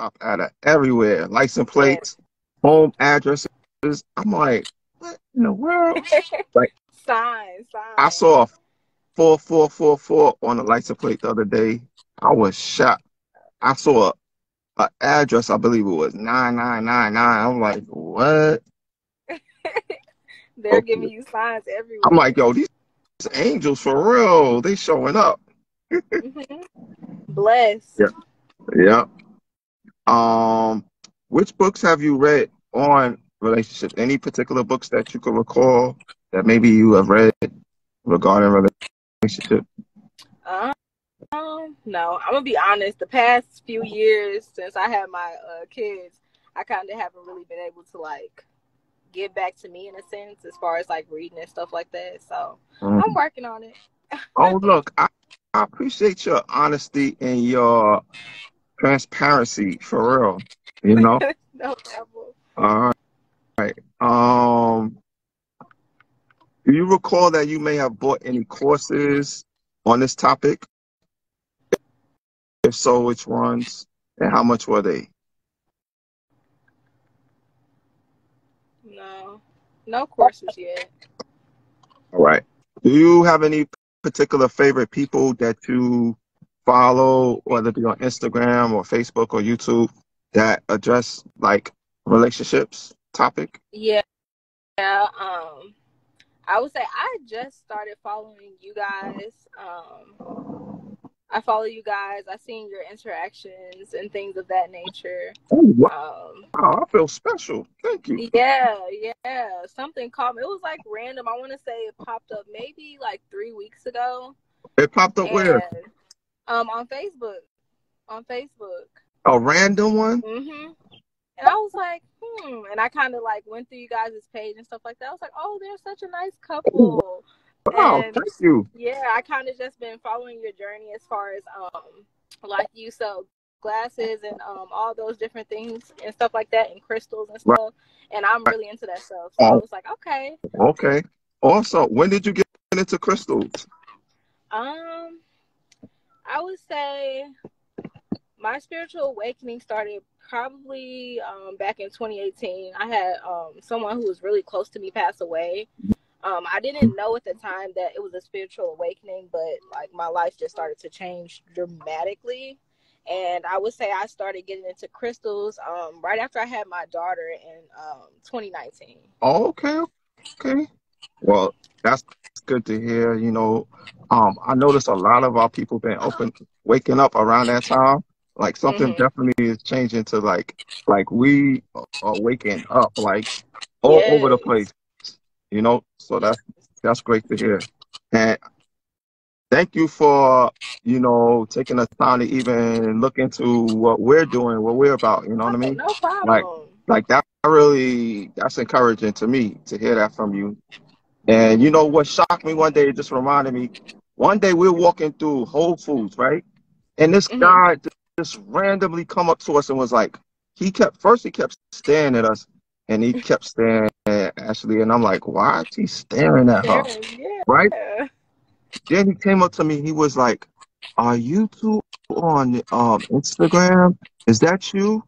pop out of everywhere. License Yes. plates, home addresses. I'm like, what in the world? Like, Sign, I sign. saw a 4444 on the license plate the other day. I was shocked. I saw a address, I believe it was 9999. I'm like, what? They're Okay. giving you signs I'm like, everywhere. yo, these angels for real. They showing up. Hmm. Blessed. Yeah. Yeah. Um, which books have you read on relationships? Any particular books that you could recall that maybe you have read regarding relationship? Um, no, I'm gonna be honest. The past few years since I had my kids, I kind of haven't really been able to like get back to me in a sense, as far as like reading and stuff like that. So I'm Mm. working on it. Oh, look, I appreciate your honesty and your transparency for real. You know? No problem. All right. Do you recall that you may have bought any courses on this topic? If so, which ones and how much were they? No, no courses yet. All right. Do you have any particular favorite people that you follow, whether it be on Instagram or Facebook or YouTube, that address like relationships topic? Yeah. Yeah. I would say I just started following you guys. I follow you guys. I seen your interactions and things of that nature. Oh, wow. Um, I feel special. Thank you. yeah, yeah. Something caught me. It was like random. I want to say it popped up maybe like 3 weeks ago, It popped up where? and on Facebook, on Facebook. A random one? Mhm. And I was like, and I kind of like went through you guys' page and stuff like that. I was like, oh, they're such a nice Oh, couple. wow. And Thank you. yeah, I kind of just been following your journey as far as like you sell glasses and all those different things and stuff like that and crystals and Right. stuff. And I'm really into that stuff. So I Oh, was like, okay. okay. Also, when did you get into crystals? Um, I would say my spiritual awakening started probably back in 2018. I had someone who was really close to me pass away. I didn't know at the time that it was a spiritual awakening, but like my life just started to change dramatically. And I would say I started getting into crystals right after I had my daughter in 2019. Oh, okay. Okay. Well, that's good to hear. You know, I noticed a lot of our people been waking up around that time. Like something Mm-hmm. definitely is changing to like we are waking up like all over the Yes. place. You know, so that's great to hear. And thank you for, taking the time to even look into what we're doing, what we're about. You know what I Oh, mean? no Like, problem. like that's encouraging to me to hear that from you. And you know what shocked me one day, it just reminded me, one day we're walking through Whole Foods, right? And this Mm-hmm. guy just randomly come up to us and was like, he kept staring at us and he kept staring at Ashley. And I'm like, why is he staring at her? Sharon, Right? yeah. Then he came up to me, he was like, are you two on Instagram? Is that you?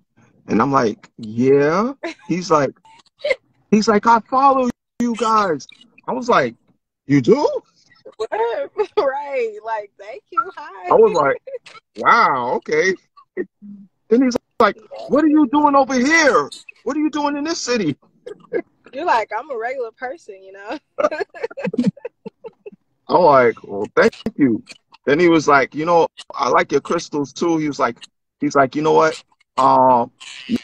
And I'm like, yeah. He's like, I follow you guys. I was like, you do? Right. Like, thank you. I Hi. was like, wow, okay. Then he's like, what are you Yes. doing over here? What are you doing in this city? You're like, I'm a regular person, you know? I'm like, well, thank you. Then he was like, I like your crystals too. He's like, you know what? Now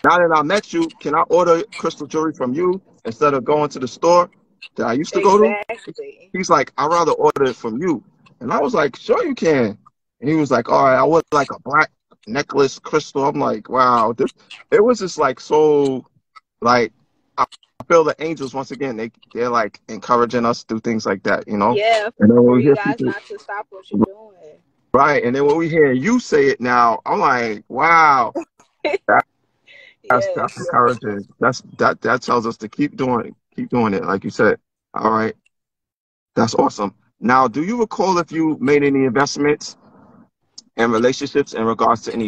that I met you, can I order crystal jewelry from you instead of going to the store that I used to go to? Exactly. He's like, I'd rather order it from you. And I was like, sure you can. And he was like, all right, I want like a black necklace crystal. I'm like, wow, it was just like so like I feel the angels once again, they're like encouraging us to do things like that, you know? Yeah, And then when for we you hear guys people not to stop what you're doing. right, and then when we hear you say it now, I'm like, wow, that, that's Yes. encouraging. That tells us to keep doing it, like you said. All right. That's awesome. Now, do you recall if you made any investments and relationships in regards to any